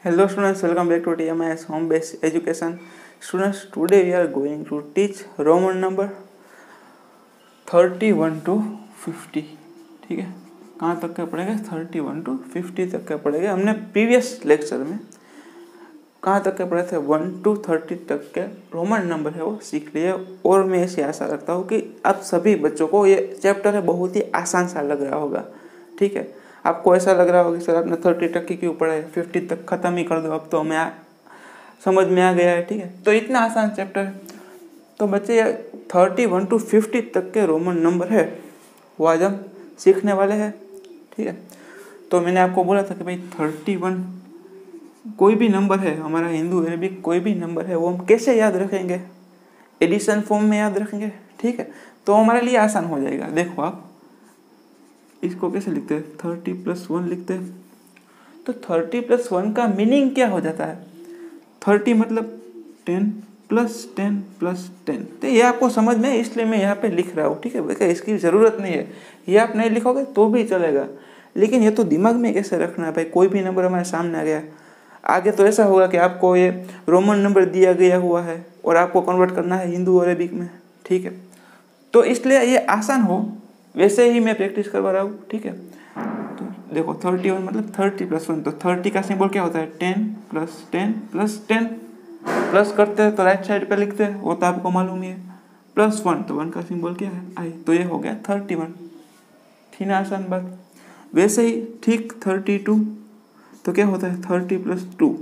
Hello students, welcome back to TMIS Home Based Education. Students, today we are going to teach Roman number 31 to 50. ठीक है, कहाँ तक के पढ़ेंगे? 31 to 50 तक के पढ़ेंगे। हमने प्रीवियस लेक्चर में कहाँ तक के पढ़े थे? 1 to 30 तक के रोमन नंबर है वो सीख लिए। और मैं ऐसी आशा रखता हूँ कि आप सभी बच्चों को ये चैप्टर है बहुत ही आसान सा लग रहा होगा। ठीक है, आपको ऐसा लग रहा होगा कि सर आपने 30 तक की क्यों पढ़ा है, 50 तक ख़त्म ही कर दो, अब तो हमें समझ में आ गया है। ठीक है, तो इतना आसान चैप्टर है। तो बच्चे 31 to 50 तक के रोमन नंबर है वो आज हम सीखने वाले हैं। ठीक है, तो मैंने आपको बोला था कि भाई 31 कोई भी नंबर है, हमारा हिंदू अरेबिक कोई भी नंबर है वो हम कैसे याद रखेंगे? एडिशन फॉर्म में याद रखेंगे। ठीक है, तो हमारे लिए आसान हो जाएगा। देखो आप इसको कैसे लिखते हैं? 30 + 1 लिखते हैं। तो 30 + 1 का मीनिंग क्या हो जाता है? 30 मतलब 10 + 10 + 10। तो ये आपको समझ में, इसलिए मैं यहाँ पे लिख रहा हूँ। ठीक है, देखिए इसकी ज़रूरत नहीं है, ये आप नहीं लिखोगे तो भी चलेगा, लेकिन ये तो दिमाग में कैसे रखना है भाई। कोई भी नंबर हमारे सामने आ गया, आगे तो ऐसा होगा कि आपको ये रोमन नंबर दिया गया हुआ है और आपको कन्वर्ट करना है हिंदू और अरेबिक में। ठीक है, तो इसलिए ये आसान हो वैसे ही मैं प्रैक्टिस करवा रहा हूँ। ठीक है, तो देखो 31 मतलब 30 + 1, तो 30 का सिंबल क्या होता है? 10 + 10 + 10। प्लस करते हैं तो राइट साइड पे लिखते हैं, वो तो आपको मालूम ही है। +1 तो 1 का सिंबल क्या है? आई। तो ये हो गया 31। थी ना आसान बात? वैसे ही ठीक 32 तो क्या होता है? 30 + 2।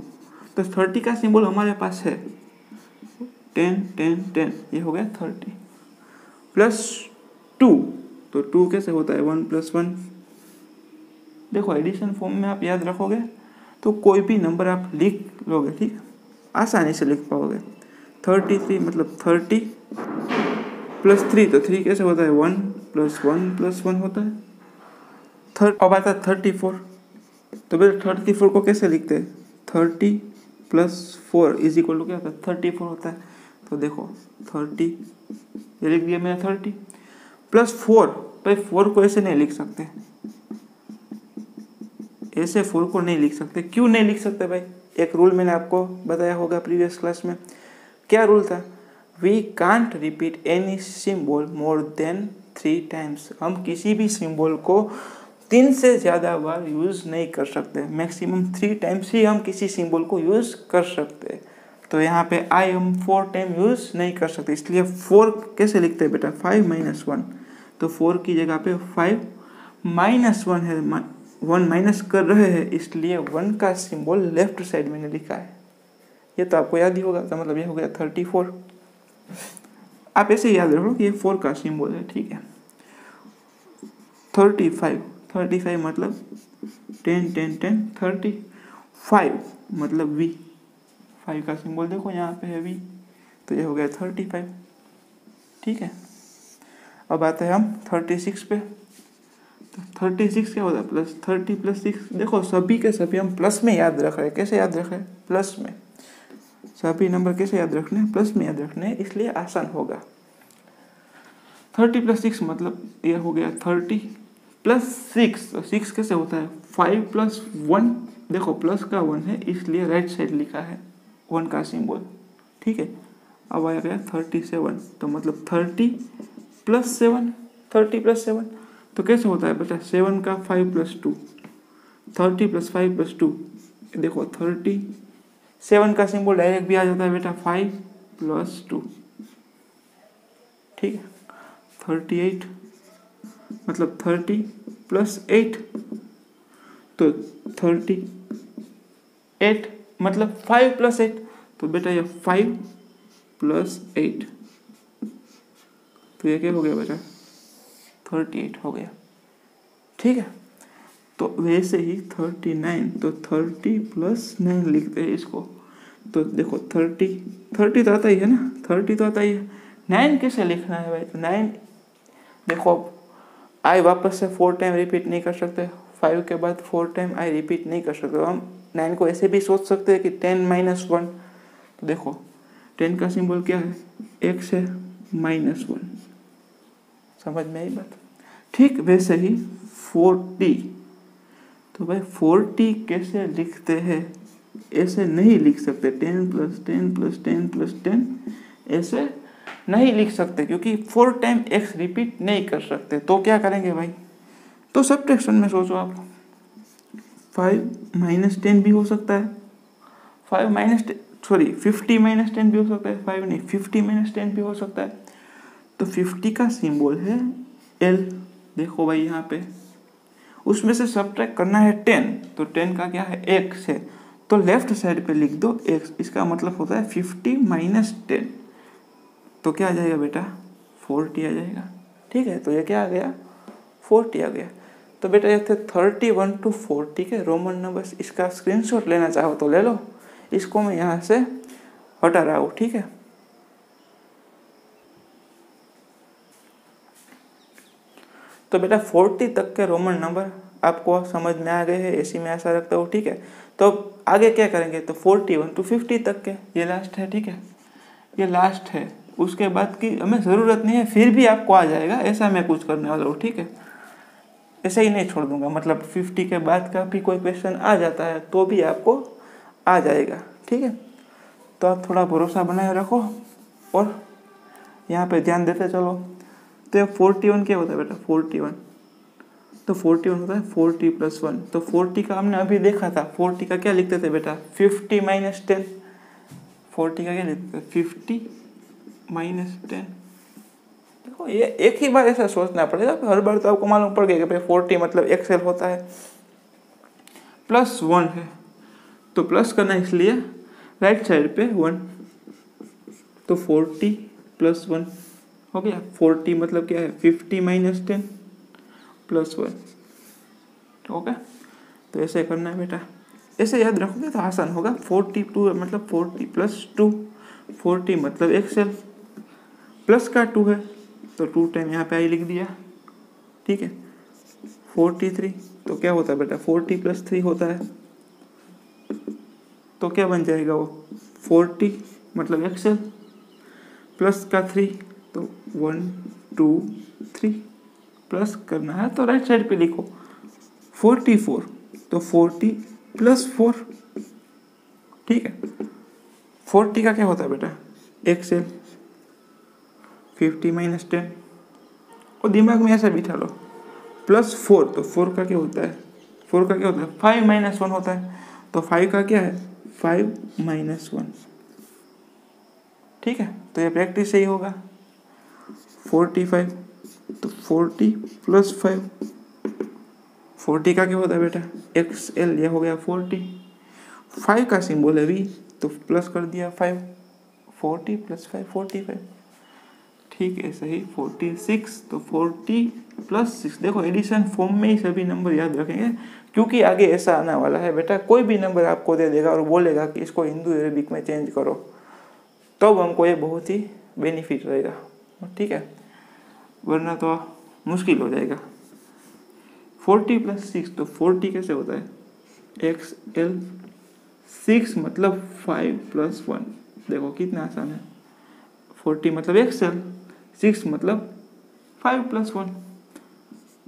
तो 30 का सिंबल हमारे पास है 10 10 10, ये हो गया 30 + 2। तो 2 कैसे होता है? 1 + 1। देखो एडिशन फॉर्म में आप याद रखोगे तो कोई भी नंबर आप लिख लोगे, ठीक, आसानी से लिख पाओगे। 33 मतलब 30 + 3, तो 3 कैसे होता है? 1 + 1 + 1 होता है। अब आता है 34। तो फिर 34 को कैसे लिखते हैं? 30 + 4 = क्या होता है? 34 होता है। तो देखो 30 ये लिख दिया मैंने, 30 + 4। भाई 4 को ऐसे नहीं लिख सकते, ऐसे 4 को नहीं लिख सकते। क्यों नहीं लिख सकते भाई? एक रूल मैंने आपको बताया होगा प्रीवियस क्लास में। क्या रूल था? We can't repeat any symbol more than 3 times. हम किसी भी सिंबल को 3 से ज़्यादा बार यूज़ नहीं कर सकते। मैक्सिमम 3 टाइम्स ही हम किसी सिंबल को यूज़ कर सकते। तो यहाँ पे आई हम 4 टाइम यूज़ नहीं कर सकते, इसलिए 4 कैसे लिखते हैं बेटा? 5 - 1। तो 4 की जगह पे 5 - 1 है, 1 माइनस कर रहे हैं, इसलिए 1 का सिंबल लेफ्ट साइड में लिखा है। ये तो आपको याद ही होगा। तो मतलब ये हो गया 34। आप ऐसे याद रखो कि ये 4 का सिंबल है। ठीक है, 35 मतलब 10 10 10 35 मतलब V। 5 का सिंबल देखो यहाँ पे है V, तो ये हो गया 35। ठीक है, अब आते हैं हम 36 पे। तो 36 क्या होता है? +30 + 6। देखो सभी के सभी हम प्लस में याद रख रहे हैं। कैसे याद रख रहे हैं? प्लस में। सभी नंबर कैसे याद रखने हैं? प्लस में याद रखने हैं, इसलिए आसान होगा। 30 + 6 मतलब ये हो गया 30 + 6। तो 6 कैसे होता है? 5 + 1। देखो प्लस का 1 है, इसलिए राइट साइड लिखा है 1 का सिंबल। ठीक है, अब आ गया 37। तो मतलब 30 + 7। 30 + 7 तो कैसे होता है बेटा? 7 का 5 + 2। 30 + 5 + 2, देखो 37 का सिंबल डायरेक्ट भी आ जाता है बेटा, 5 + 2। ठीक है, 38 मतलब 30 + 8। तो 38 मतलब 5 + 8। तो बेटा ये 5 + 8, तो ये क्या हो गया बेटा? 38 हो गया। ठीक है, तो वैसे ही 39, तो 30 + 9 लिखते हैं इसको। तो देखो 30 तो आता ही है ना, 30 तो आता ही है। 9 कैसे लिखना है भाई? तो 9 देखो आई वापस से 4 टाइम रिपीट नहीं कर सकते, 5 के बाद 4 टाइम आई रिपीट नहीं कर सकते। तो हम 9 को ऐसे भी सोच सकते हैं कि 10 - 1। तो देखो 10 का सिंबल क्या है? 1 से -1। समझ में आई बात? ठीक वैसे ही 40। तो भाई 40 कैसे लिखते हैं? ऐसे नहीं लिख सकते, 10 + 10 + 10 + 10 ऐसे नहीं लिख सकते, क्योंकि 4 टाइम x रिपीट नहीं कर सकते। तो क्या करेंगे भाई, तो सब्ट्रैक्शन में सोचो आप, 5 - 10 भी हो सकता है, 50 - 10 भी हो सकता है, 5 नहीं 50 - 10 भी हो सकता है। तो 50 का सिंबल है L, देखो भाई यहाँ पे, उसमें से सब्ट्रैक्ट करना है 10, तो 10 का क्या है x है, तो लेफ्ट साइड पे लिख दो x, इसका मतलब होता है 50 - 10, तो क्या आ जाएगा बेटा 40 आ जाएगा। ठीक है, तो ये क्या आ गया 40 आ गया। तो बेटा ये थे 31 to 40 के रोमन नंबर्स। इसका स्क्रीनशॉट लेना चाहो तो ले लो, इसको मैं यहाँ से हटा रहा हूँ। ठीक है, तो बेटा 40 तक के रोमन नंबर आपको समझ में आ गए हैं, ऐसी मैं आशा रखता हूँ। ठीक है, तो आगे क्या करेंगे, तो 41 to 50 तक के, ये लास्ट है। ठीक है, ये लास्ट है, उसके बाद की हमें ज़रूरत नहीं है, फिर भी आपको आ जाएगा, ऐसा मैं कुछ करने वाला हूँ। ठीक है, ऐसे ही नहीं छोड़ दूंगा, मतलब 50 के बाद का भी कोई क्वेश्चन आ जाता है तो भी आपको आ जाएगा। ठीक है, तो आप थोड़ा भरोसा बनाए रखो और यहाँ पे ध्यान देते चलो। तो ये 41 क्या होता है बेटा 41, तो 41 होता है 40 + 1, तो 40 का हमने अभी देखा था, 40 का क्या लिखते थे बेटा 50 - 10, 40 का क्या लिखते थे 50 - 10। देखो ये एक ही बार ऐसा सोचना पड़ेगा, हर बार तो आपको मालूम पड़ गया कि भाई 40 मतलब एक्सेल होता है, +1 है, तो प्लस करना इसलिए राइट साइड पे 1, तो 40 + 1 हो गया। 40 मतलब क्या है 50 - 10 + 1। ओके, तो ऐसे करना है बेटा, ऐसे याद रखोगे तो आसान होगा। 42 मतलब 40 + 2, 40 मतलब एक्सेल, प्लस का 2 है तो 2 टाइम यहाँ पे आई लिख दिया। ठीक है, 43, तो क्या होता है बेटा 40 + 3 होता है, तो क्या बन जाएगा वो 40 मतलब एक्सेल, प्लस का 3, तो 1 2 3, प्लस करना है तो राइट साइड पे लिखो 44, तो 40 + 4। ठीक है, 40 का क्या होता है बेटा एक्सेल, 50 - 10, और दिमाग में ऐसा बिठा लो, +4, तो 4 का क्या होता है 4 का क्या होता है 5 - 1 होता है, तो 5 का क्या है 5 - 1। ठीक है, तो ये प्रैक्टिस से ही होगा। 45, तो 40 + 5, 40 का क्या होता है बेटा एक्सएल, यह हो गया 40, 5 का सिंबल है V, तो प्लस कर दिया 5, 40 + 5 45। ठीक है, सही 46, तो 40 + 6, देखो एडिशन फॉर्म में ही सभी नंबर याद रखेंगे, क्योंकि आगे ऐसा आने वाला है बेटा, कोई भी नंबर आपको दे देगा और बोलेगा कि इसको हिंदू अरेबिक में चेंज करो, तब हमको ये बहुत ही बेनिफिट रहेगा। ठीक है, वरना तो मुश्किल हो जाएगा। 40 + 6, तो 40 कैसे होता है XL, 6 मतलब 5 + 1, देखो कितना आसान है। 40 मतलब XL, 6 मतलब 5 + 1,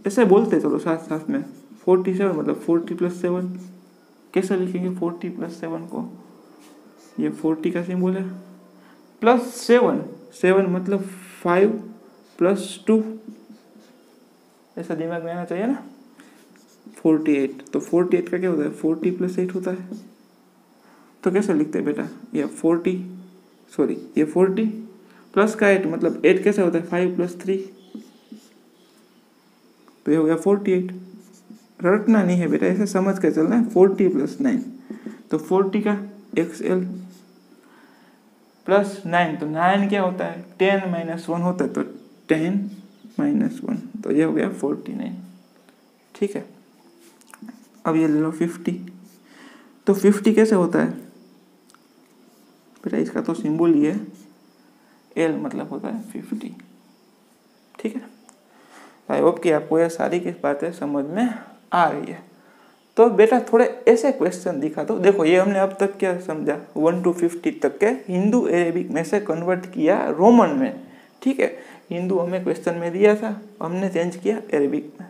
ऐसे बोलते चलो साथ साथ में। 47 मतलब 40 + 7, कैसे लिखेंगे 40 + 7 को, ये 40 का सिंबल है, +7, 7 मतलब 5 + 2, ऐसा दिमाग में आना चाहिए ना। 48, तो 48 का क्या होता है 40 + 8 होता है, तो कैसे लिखते हैं बेटा ये 40 प्लस का 8 मतलब 8 कैसे होता है 5 + 3, तो ये हो गया 48। रटना नहीं है बेटा, ऐसे समझ कर चलना है। 40 + 9, तो 40 का XL + 9, तो 9 क्या होता है 10 - 1 होता है, तो 10 - 1, तो ये हो गया 49। ठीक है, अब ये ले लो 50, तो 50 कैसे होता है बेटा, इसका तो सिंबल ही है L, मतलब होता है 50। ठीक है, आई होप कि आपको ये सारी की बातें समझ में आ रही है। तो बेटा थोड़े ऐसे क्वेश्चन दिखा दो। देखो ये हमने अब तक क्या समझा, 1 to 50 तक के हिंदू अरेबिक में से कन्वर्ट किया रोमन में। ठीक है, हिंदू हमें क्वेश्चन में दिया था, हमने चेंज किया अरेबिक में,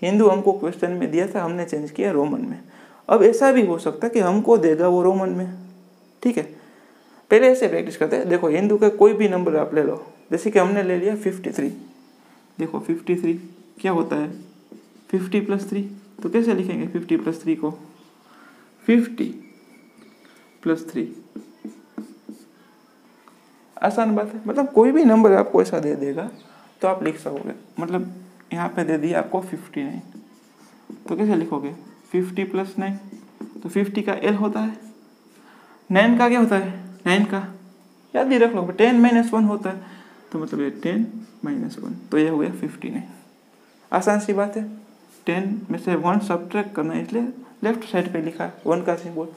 हिंदू हमको क्वेश्चन में दिया था, हमने चेंज किया रोमन में। अब ऐसा भी हो सकता है कि हमको देगा वो रोमन में, ठीक है। पहले ऐसे प्रैक्टिस करते हैं। देखो हिंदू का कोई भी नंबर आप ले लो, जैसे कि हमने ले लिया 53। देखो 53 क्या होता है 50 + 3, तो कैसे लिखेंगे 50 + 3 को, 50 + 3। आसान बात है, मतलब कोई भी नंबर आपको ऐसा दे देगा तो आप लिख सकोगे। मतलब यहाँ पे दे दिया आपको 59, तो कैसे लिखोगे 50 + 9, तो 50 का L होता है, 9 का क्या होता है, 9 का याद ही रख लो 10 - 1 होता है, तो मतलब ये 10 - 1, तो ये हो गया 59। आसान सी बात है, 10 में से 1 सब्ट्रैक्ट करना है, इसलिए लेफ्ट साइड पे लिखा है 1 का सिंबल।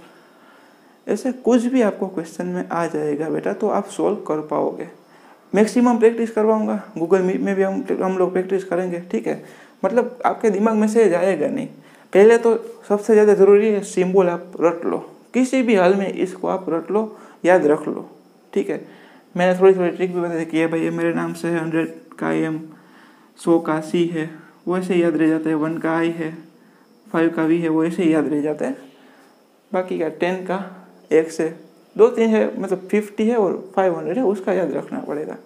ऐसे कुछ भी आपको क्वेश्चन में आ जाएगा बेटा तो आप सोल्व कर पाओगे। मैक्सिमम प्रैक्टिस करवाऊंगा, गूगल मीट में भी हम लोग प्रैक्टिस करेंगे, ठीक है। मतलब आपके दिमाग में से जाएगा नहीं। पहले तो सबसे ज़्यादा ज़रूरी है सिंबल आप रट लो, किसी भी हाल में इसको आप रट लो, याद रख लो, ठीक है। मैंने थोड़ी थोड़ी ट्रिक भी बता दी कि ये भाई ये मेरे नाम से 100 का M, 100 का C है, वो ऐसे याद रह जाता है, 1 का I है, 5 का V है, वो ऐसे याद रह जाता है। बाकी का 10 का 1 से 2-3 है, मतलब 50 है और 500 है, उसका याद रखना पड़ेगा।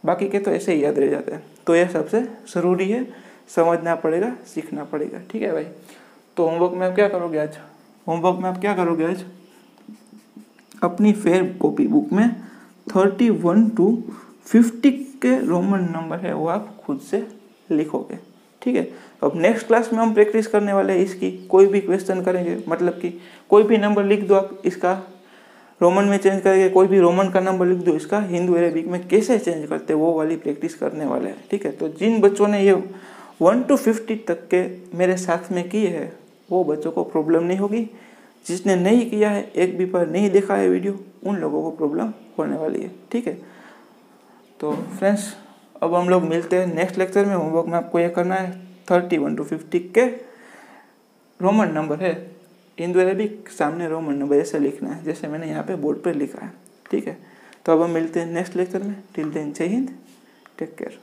बाकी के तो ऐसे ही याद रह जाते हैं। तो यह सबसे ज़रूरी है, समझना पड़ेगा, सीखना पड़ेगा, ठीक है भाई। तो होमवर्क में आप क्या करोगे आज, होमवर्क में आप क्या करोगे आज, अपनी फेयर कॉपी बुक में 31 to 50 के रोमन नंबर है वो आप खुद से लिखोगे, ठीक है। अब नेक्स्ट क्लास में हम प्रैक्टिस करने वाले हैं इसकी, कोई भी क्वेश्चन करेंगे, मतलब कि कोई भी नंबर लिख दो आप, इसका रोमन में चेंज करके कोई भी रोमन का नंबर लिख दो, इसका हिंदू अरेबिक में कैसे चेंज करते हैं वो वाली प्रैक्टिस करने वाले हैं, ठीक है। तो जिन बच्चों ने ये 1 to 50 तक के मेरे साथ में किए हैं वो बच्चों को प्रॉब्लम नहीं होगी। जिसने नहीं किया है, एक भी बार नहीं देखा है वीडियो, उन लोगों को प्रॉब्लम होने वाली है, ठीक है। तो फ्रेंड्स अब हम लोग मिलते हैं नेक्स्ट लेक्चर में। होमवर्क में आपको ये करना है 31 to 50 के रोमन नंबर है, हिंदू अरेबिक सामने रोमन नंबर ऐसे लिखना है जैसे मैंने यहाँ पे बोर्ड पे लिखा है, ठीक है। तो अब हम मिलते हैं नेक्स्ट लेक्चर में। टिल देन जय हिंद, टेक केयर।